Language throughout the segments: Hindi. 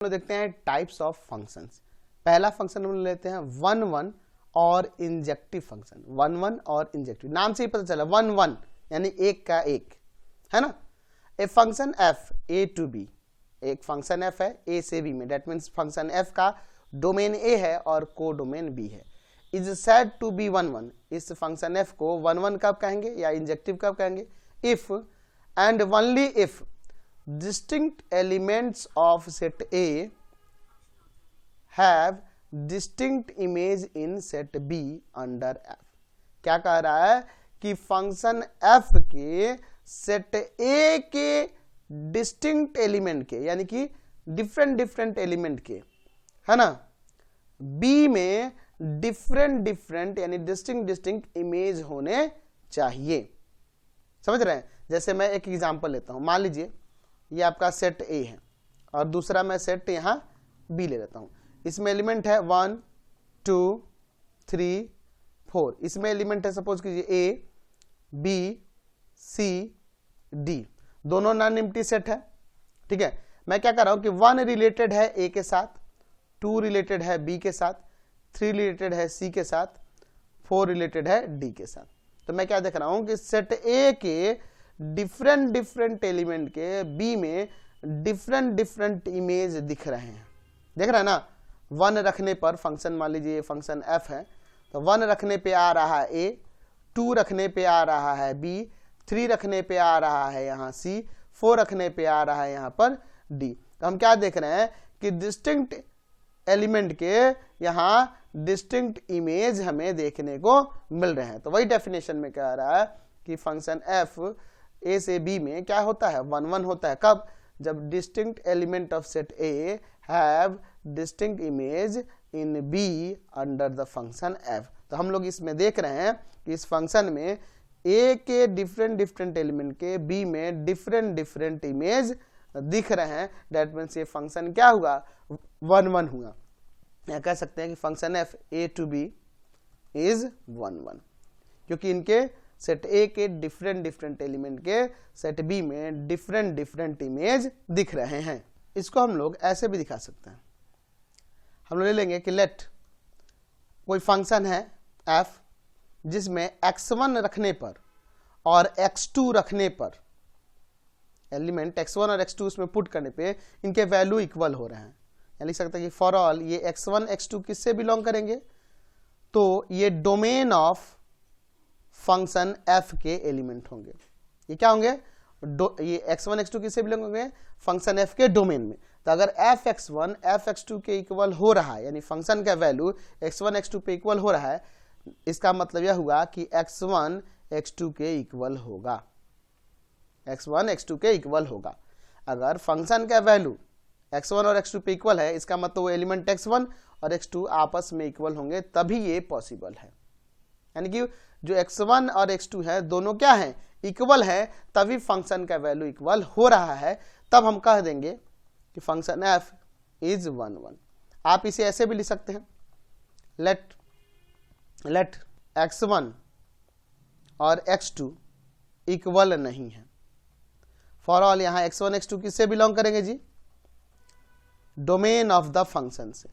लोग देखते हैं टाइप्स ऑफ फंक्शंस। पहला फंक्शन हम लेते हैं वन वन और इंजेक्टिव फंक्शन। वन वन और इंजेक्टिव, नाम से ही पता चला वन वन यानी एक का एक, है ना। A function F A to B, एक फंक्शन एफ है ए से बी में, डेट मीन्स फंक्शन एफ का डोमेन ए है और को डोमेन बी है। Is said to be one one, इस फंक्शन एफ को वन वन कब कहेंगे या इंजेक्टिव कब कहेंगे? If and only if distinct elements of set A have distinct image in set B under F। क्या कह रहा है कि फंक्शन F के सेट A के डिस्टिंक्ट एलिमेंट के, यानी कि डिफरेंट डिफरेंट एलिमेंट के, है ना, B में डिफरेंट डिफरेंट यानी डिस्टिंक्ट डिस्टिंक्ट इमेज होने चाहिए। समझ रहे हैं? जैसे मैं एक एग्जांपल लेता हूं, मान लीजिए ये आपका सेट ए है और दूसरा मैं सेट यहाँ बी ले लेता हूँ। इसमें एलिमेंट है 1 2 3 4, इसमें एलिमेंट है सपोज कीजिए ए बी सी डी, दोनों नॉन एम्प्टी सेट है। ठीक है, मैं क्या कर रहा हूँ कि 1 रिलेटेड है ए के साथ, 2 रिलेटेड है बी के साथ, 3 रिलेटेड है सी के साथ, 4 रिलेटेड है डी के साथ। तो मैं क्या देख रहा हूँ कि सेट ए के डिफरेंट डिफरेंट एलिमेंट के बी में डिफरेंट डिफरेंट इमेज दिख रहे हैं। देख रहे हैं ना, 1 रखने पर फंक्शन, मान लीजिए फंक्शन एफ है, तो 1 रखने पे आ रहा है ए, 2 रखने पे आ रहा है बी, 3 रखने पे आ रहा है यहाँ सी, 4 रखने पे आ रहा है यहाँ पर डी। तो हम क्या देख रहे हैं कि डिस्टिंक्ट एलिमेंट के यहाँ डिस्टिंक्ट इमेज हमें देखने को मिल रहे हैं। तो वही डेफिनेशन में कह रहा है कि फंक्शन एफ ए से बी में क्या होता है? वन वन होता है। कब? जब distinct element of set A have distinct image in be under the function F. तो हम लोग इसमें देख रहे हैं कि इस फंक्शन में ए के डिफरेंट डिफरेंट एलिमेंट के बी में डिफरेंट डिफरेंट इमेज दिख रहे हैं। डेट मीन्स ये फंक्शन क्या हुआ? वन वन हुआ। या कह सकते हैं कि function F A to B is one one, क्योंकि इनके सेट ए के डिफरेंट डिफरेंट एलिमेंट के सेट बी में डिफरेंट डिफरेंट इमेज दिख रहे हैं। इसको हम लोग ऐसे भी दिखा सकते हैं। हम लोग ले लेंगे कि लेट कोई फंक्शन है f जिसमें x1 रखने पर और x2 रखने पर, एलिमेंट x1 और x2 उसमें पुट करने पे इनके वैल्यू इक्वल हो रहे हैं। या लिख सकते हैं कि फॉर ऑल ये x1 x2 किससे बिलोंग करेंगे? तो ये डोमेन ऑफ फंक्शन f के एलिमेंट होंगे। ये क्या होंगे? ये x1 x2 किससे बिलोंग होंगे? फंक्शन f के डोमेन में। तो अगर f(x1) f(x2) के इक्वल हो रहा है, यानी फंक्शन का वैल्यू x1 x2 पे इक्वल हो रहा है, इसका मतलब यह हुआ कि x1 x2 के इक्वल होगा। x1 x2 के इक्वल होगा। अगर फंक्शन का वैल्यू x1 और x2 पे इक्वल है, इसका मतलब वो एलिमेंट x1 और x2 आपस में इक्वल होंगे, तभी ये पॉसिबल है। यानी कि जो x1 और x2 है दोनों क्या है? इक्वल है, तभी फंक्शन का वैल्यू इक्वल हो रहा है। तब हम कह देंगे कि function f is one one. आप इसे ऐसे भी लिख सकते हैं, लेट x1 और x2 इक्वल नहीं है। फॉर ऑल यहाँ x1 x2 किससे बिलोंग करेंगे जी? डोमेन ऑफ द फंक्शन से।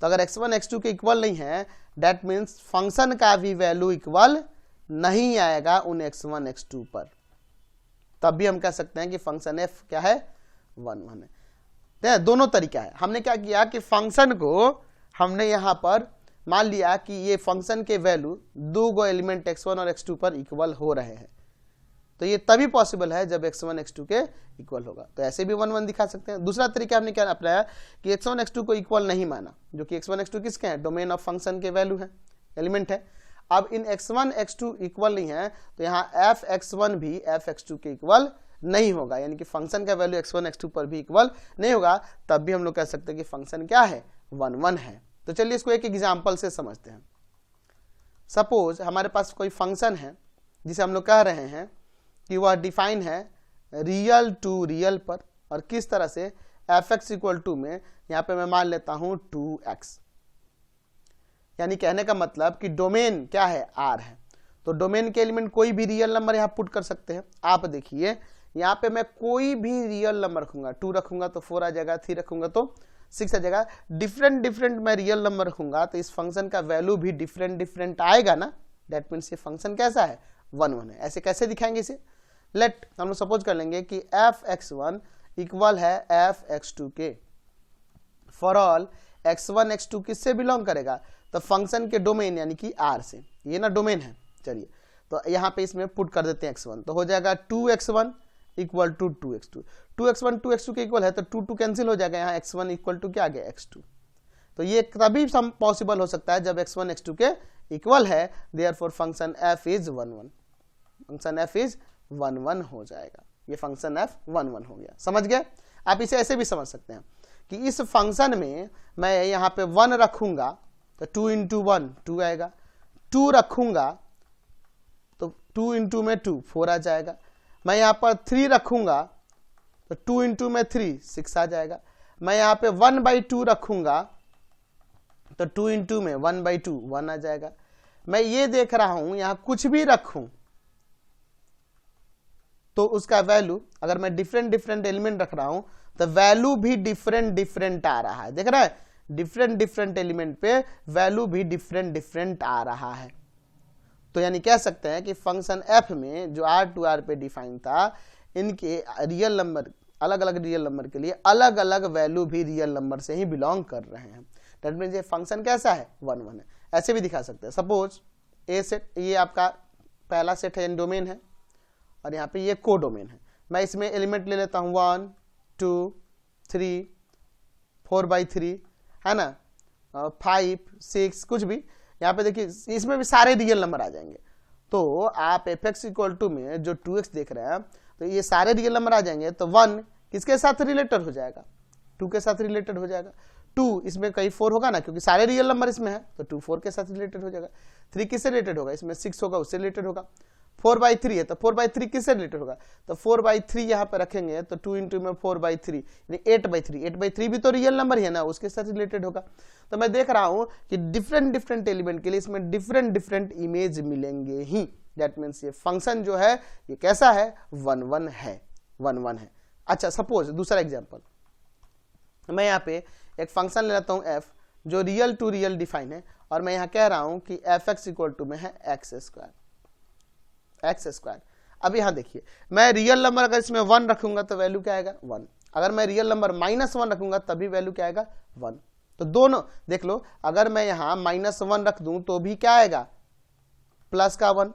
तो अगर x1 x2 के इक्वल नहीं है, डेट मीन्स फंक्शन का भी वैल्यू इक्वल नहीं आएगा उन x1 x2 पर। तब भी हम कह सकते हैं कि फंक्शन f क्या है? वन वन है। दोनों तरीका है। हमने क्या किया कि फंक्शन को हमने यहाँ पर मान लिया कि ये फंक्शन के वैल्यू दो गो एलिमेंट x1 और x2 पर इक्वल हो रहे हैं। तो ये तभी पॉसिबल है जब x1 x2 के इक्वल होगा। तो ऐसे भी वन वन दिखा सकते हैं। दूसरा तरीका हमने क्या अपनाया कि x1 x2 को इक्वल नहीं माना, जो कि x1 x2 किसके हैं? डोमेन ऑफ फंक्शन के वैल्यू है, एलिमेंट है। अब इन x1 x2 इक्वल नहीं है, तो यहाँ f(x1) भी f(x2) के इक्वल नहीं होगा, यानी कि फंक्शन का वैल्यू x1 x2 पर भी इक्वल नहीं होगा। तब भी हम लोग कह सकते हैं कि फंक्शन क्या है? वन वन है। तो चलिए इसको एक एग्जाम्पल से समझते हैं। सपोज हमारे पास कोई फंक्शन है जिसे हम लोग कह रहे हैं कि वह डिफाइन है रियल टू रियल पर, और किस तरह से? f(x) = 2 में यहाँ पे मैं मान लेता हूँ 2x, यानी कहने का मतलब कि डोमेन क्या है? R है। तो डोमेन के एलिमेंट कोई भी रियल नंबर यहाँ पुट कर सकते हैं। आप देखिए यहाँ पे मैं कोई भी रियल नंबर रखूंगा, 2 रखूंगा तो 4 आ जाएगा, 3 रखूंगा तो 6 आ जाएगा। डिफरेंट डिफरेंट मैं रियल नंबर रखूंगा तो इस फंक्शन का वैल्यू भी डिफरेंट डिफरेंट आएगा ना, दैट मीन्स ये फंक्शन कैसा है, 1 1 है। ऐसे कैसे दिखाएंगे इसे, लेट हम लोग सपोज कर लेंगे कि f(x1) इक्वल है f(x2) के फॉर ऑल x1 x2 किससे बिलोंग करेगा, तो फंक्शन के डोमेन यानी कि r से, ये ना डोमेन है। चलिए तो यहाँ पे इसमें पुट कर देते हैं x1, तो हो जाएगा 2x1 equal to 2x2, 2x1 2x2 के इक्वल है तो 2 2 कैंसिल हो जाएगा, यहाँ x1 इक्वल टू क्या आ गया x2। तो ये तभी पॉसिबल हो सकता है जब x1 x2 के इक्वल है, therefore function f is 1 1, function f is 1 1 हो जाएगा। ये फंक्शन f 1 1 हो गया, समझ गए। आप इसे ऐसे भी समझ सकते हैं कि इस फंक्शन में मैं यहाँ पे 1 रखूंगा तो 2 इंटू 1 2 आएगा, 2 रखूंगा तो 2 इंटू में 2 4 आ जाएगा, मैं यहाँ पर 3 रखूंगा तो 2 इंटू में 3 6 आ जाएगा, मैं यहाँ पे 1/2 रखूंगा तो 2 इंटू में 1/2 1 आ जाएगा। मैं ये देख रहा हूं यहां कुछ भी रखूं तो उसका वैल्यू, अगर मैं डिफरेंट डिफरेंट एलिमेंट रख रहा हूं तो वैल्यू भी डिफरेंट डिफरेंट आ रहा है, देख रहा है, डिफरेंट डिफरेंट एलिमेंट पे वैल्यू भी डिफरेंट डिफरेंट आ रहा है। तो यानी कह सकते हैं कि फंक्शन f में जो r टू r पे डिफाइन था, इनके रियल नंबर, अलग अलग रियल नंबर के लिए अलग अलग वैल्यू भी रियल नंबर से ही बिलोंग कर रहे हैं। दैट मीन्स ये फंक्शन कैसा है, 1 1 है। ऐसे भी दिखा सकते हैं, सपोज ए सेट, ये आपका पहला सेट है, डोमेन है, और यहाँ पे ये को डोमेन है। मैं इसमें एलिमेंट ले लेता हूँ 1 2 3 4/3 है ना, 5 6 कुछ भी। यहाँ पे देखिए इसमें भी सारे रियल नंबर आ जाएंगे। तो आप fx इक्वल टू में जो 2x देख रहे हैं तो ये सारे रियल नंबर आ जाएंगे, तो 1 किसके साथ रिलेटेड हो जाएगा, 2 के साथ रिलेटेड हो जाएगा, 2 इसमें कहीं 4 होगा ना क्योंकि सारे रियल नंबर इसमें है, तो 2 4 के साथ रिलेटेड हो जाएगा। 3 किससे रिलेटेड होगा, इसमें 6 होगा उससे रिलेटेड होगा। 4/3 है तो 4/3 किससे रिलेटेड होगा, तो 4/3 यहाँ पे रखेंगे तो 2 इंटू में 4/3 यानी 8/3, 8/3 भी तो रियल नंबर ही है ना, उसके साथ रिलेटेड होगा। तो मैं देख रहा हूँ कि डिफरेंट डिफरेंट एलिमेंट के लिए इसमें डिफरेंट डिफरेंट इमेज मिलेंगे ही। दैट मीन्स ये फंक्शन जो है ये कैसा है, 1 1 है, 1 1 है। अच्छा सपोज दूसरा एग्जाम्पल, मैं यहाँ पे एक फंक्शन ले लेता हूँ f जो रियल टू रियल डिफाइन है, और मैं यहाँ कह रहा हूँ कि fx इक्वल टू में है x²। अब यहाँ देखिए, मैं रियल नंबर अगर इसमें 1 रखूंगा तो वैल्यू क्या आएगा, 1। अगर मैं रियल नंबर -1 रखूंगा तभी वैल्यू क्या आएगा, 1। तो दोनों देख लो, अगर मैं यहाँ -1 रख दूं तो भी क्या आएगा, प्लस का 1,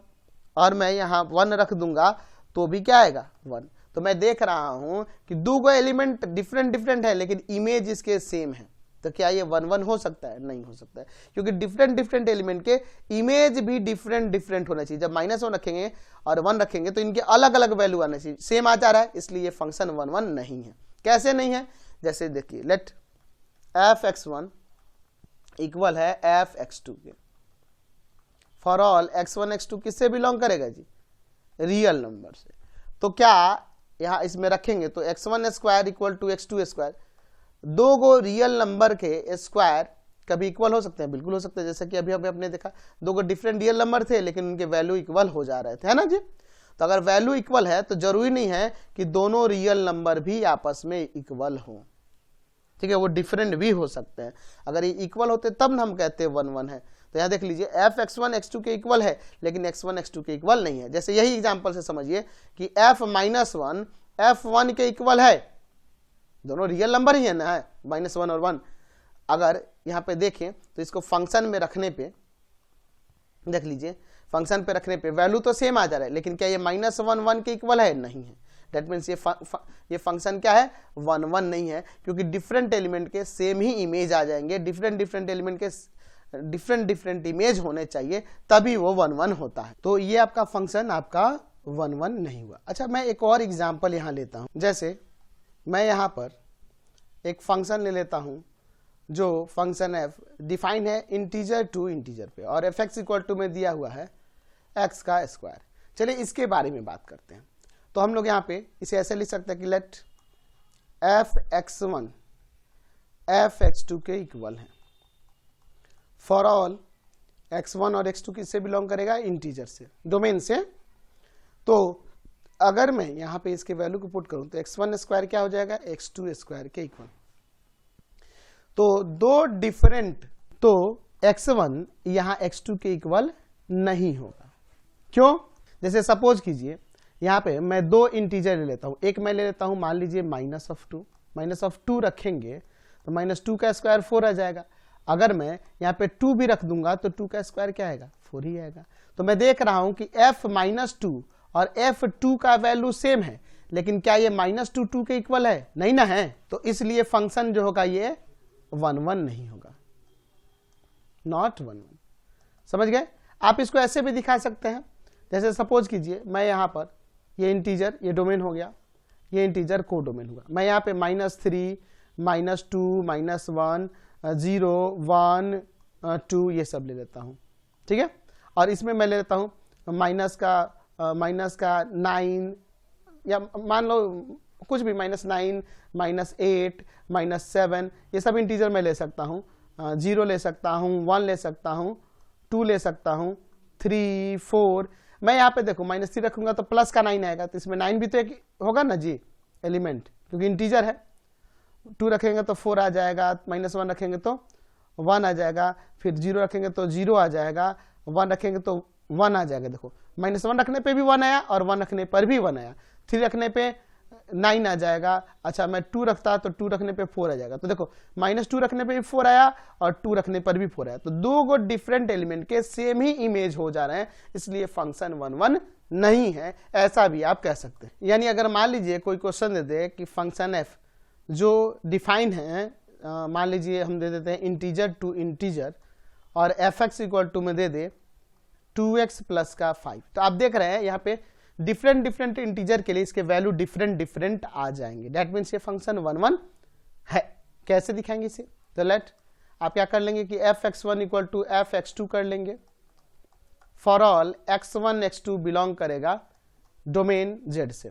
और मैं यहाँ 1 रख दूंगा तो भी क्या आएगा, 1। तो मैं देख रहा हूं कि दो गो एलिमेंट डिफरेंट डिफरेंट है लेकिन इमेज इसके सेम है। तो क्या ये 1 1 हो सकता है, नहीं हो सकता है, क्योंकि डिफरेंट डिफरेंट एलिमेंट के इमेज भी डिफरेंट डिफरेंट होना चाहिए। जब -1 रखेंगे और 1 रखेंगे तो इनके अलग अलग वैल्यू आना चाहिए, सेम आ जा रहा है, इसलिए ये फंक्शन 1 1 नहीं है। कैसे नहीं है, जैसे देखिए लेट f(x1) इक्वल है f(x2) के फॉर ऑल x1 x2 किससे बिलोंग करेगा जी, रियल नंबर से। तो क्या यहां इसमें रखेंगे तो x1² इक्वल टू x2², दो गो रियल नंबर के स्क्वायर कभी इक्वल हो सकते हैं, बिल्कुल हो सकते हैं। जैसे कि अभी हमने देखा दो गो डिफरेंट रियल नंबर थे लेकिन उनके वैल्यू इक्वल हो जा रहे थे, है ना जी। तो अगर वैल्यू इक्वल है तो जरूरी नहीं है कि दोनों रियल नंबर भी आपस में इक्वल हो, ठीक है, वो डिफरेंट भी हो सकते हैं। अगर ये इक्वल होते तब ना हम कहते हैं 1 1 है। तो यहाँ देख लीजिए f(x1 x2) के इक्वल है लेकिन x1 x2 के इक्वल नहीं है। जैसे यही एग्जांपल से समझिए कि f-1 f1 के इक्वल है, दोनों रियल नंबर ही है ना, है -1 और 1। अगर यहाँ पे देखें तो इसको फंक्शन में रखने पे देख लीजिए, फंक्शन पे रखने पे वैल्यू तो सेम आ जा रहा है लेकिन क्या ये -1 1 के इक्वल है, नहीं है। दैट मीन्स ये फंक्शन क्या है, 1 1 नहीं है, क्योंकि डिफरेंट एलिमेंट के सेम ही इमेज आ जाएंगे, डिफरेंट डिफरेंट एलिमेंट के डिफरेंट डिफरेंट इमेज होने चाहिए तभी वो 1 1 होता है। तो ये आपका फंक्शन आपका 1 1 नहीं हुआ। अच्छा मैं एक और एग्जांपल यहाँ लेता हूँ, जैसे मैं यहाँ पर एक फंक्शन ले लेता हूँ जो फंक्शन f डिफाइन है इंटीजर टू इंटीजर पे, और fx इक्वल टू में दिया हुआ है x²। चलिए इसके बारे में बात करते हैं। तो हम लोग यहाँ पे इसे ऐसे लिख सकते हैं कि लेट f(x1) f(x2) के इक्वल है फॉर ऑल x1 और x2 किससे बिलोंग करेगा, इंटीजर से, डोमेन से। तो अगर मैं यहाँ पे इसके वैल्यू को पुट करूं तो x1² क्या हो जाएगा, x2² के इक्वल। तो दो डिफरेंट, तो x1 यहां x2 के इक्वल नहीं होगा। क्यों? जैसे सपोज कीजिए यहां पे मैं दो इंटीजर ले लेता हूं, एक मैं ले लेता हूं मान लीजिए -2 रखेंगे तो -2 का स्क्वायर 4 आ जाएगा। अगर मैं यहाँ पे 2 भी रख दूंगा तो 2 का स्क्वायर क्या आएगा? 4 ही आएगा। तो मैं देख रहा हूं कि f-2 और f2 का वैल्यू सेम है, लेकिन क्या ये -2 के इक्वल है? नहीं ना है। तो इसलिए फंक्शन जो होगा ये 1 1 नहीं होगा, नॉट 1 1। समझ गए? आप इसको ऐसे भी दिखा सकते हैं, जैसे सपोज कीजिए मैं यहाँ पर ये इंटीजर, ये डोमेन हो गया, ये इंटीजर को डोमेन होगा। मैं यहाँ पे -3 -2 -1 0 1 2 ये सब ले लेता हूँ, ठीक है। और इसमें मैं ले लेता हूँ माइनस का 9 या मान लो कुछ भी -9 -8 -7 ये सब इंटीजर मैं ले सकता हूँ। 0 ले सकता हूँ, 1 ले सकता हूँ, 2 ले सकता हूँ, 3 4। मैं यहाँ पे देखो -3 रखूंगा तो प्लस का 9 आएगा, तो इसमें 9 भी तो एक होगा ना जी एलिमेंट, क्योंकि इंटीजर है। 2 रखेंगे तो 4 आ जाएगा, -1 रखेंगे तो 1 आ जाएगा, फिर 0 रखेंगे तो 0 आ जाएगा, 1 रखेंगे तो 1 आ जाएगा। देखो -1 रखने पे भी 1 आया और 1 रखने पर भी 1 आया, 3 रखने पे 9 आ जाएगा। अच्छा मैं 2 रखता तो 2 रखने पे 4 आ जाएगा। तो देखो -2 रखने पे भी 4 आया और 2 रखने पर भी 4 आया। तो दो गो डिफरेंट एलिमेंट के सेम ही इमेज हो जा रहे हैं, इसलिए फंक्शन 1 1 नहीं है, ऐसा भी आप कह सकते हैं। यानी अगर मान लीजिए कोई क्वेश्चन दे दे कि फंक्शन f जो डिफाइन है, मान लीजिए हम दे देते हैं इंटीजर टू इंटीजर और fx इक्वल टू में दे दे 2x प्लस का 5, तो आप देख रहे हैं यहाँ पे डिफरेंट इंटीजर के लिए इसके वैल्यू डिफरेंट आ जाएंगे। दैट मीन्स ये फंक्शन 1 1 है। कैसे दिखाएंगे इसे? तो लेट आप क्या कर लेंगे कि fx1 इक्वल टू fx2 कर लेंगे। For all x1 x2 belong करेगा डोमेन z से,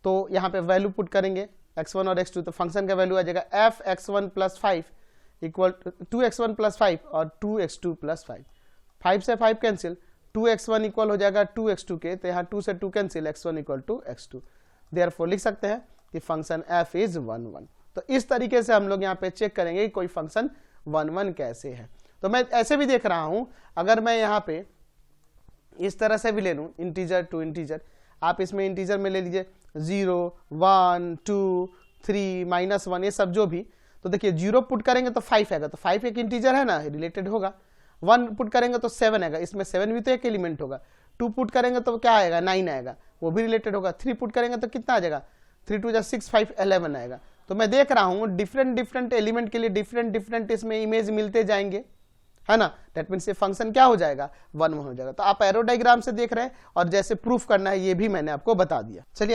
तो यहाँ पे वैल्यू पुट करेंगे x1 और x2, तो फंक्शन का वैल्यू आ जाएगा fx1 plus 5 equal 2x1 plus 5 और 2x2 प्लस 5। 5 से 5 कैंसिल, 2x1 इक्वल हो जाएगा 2x2 के, तो यहाँ 2 से 2 cancel, x1 equal to x2। Therefore लिख सकते हैं कि फंक्शन f इज 1 1। तो इस तरीके से हम लोग यहाँ पे चेक करेंगे कि कोई फंक्शन 1 1 कैसे है। तो मैं ऐसे भी देख रहा हूँ, अगर मैं यहाँ पे इस तरह से भी ले लूँ इंटीजर टू इंटीजर, आप इसमें इंटीजर में ले लीजिए 0 1 2 3 -1 ये सब जो भी, तो देखिए 0 पुट करेंगे तो 5 आएगा, तो 5 एक इंटीजर है ना, रिलेटेड होगा। 1 पुट करेंगे तो 7 आएगा, इसमें 7 भी तो एक एलिमेंट होगा। 2 पुट करेंगे तो क्या आएगा? 9 आएगा, वो भी रिलेटेड होगा। 3 पुट करेंगे तो कितना आ जाएगा? 3 2 6 5 11 आएगा। तो मैं देख रहा हूँ डिफरेंट एलिमेंट के लिए डिफरेंट इसमें इमेज मिलते जाएंगे, है ना। दैट मीन्स ये फंक्शन क्या हो जाएगा? 1 1 हो जाएगा। तो आप एरो डायग्राम से देख रहे हैं और जैसे प्रूफ करना है ये भी मैंने आपको बता दिया। चलिए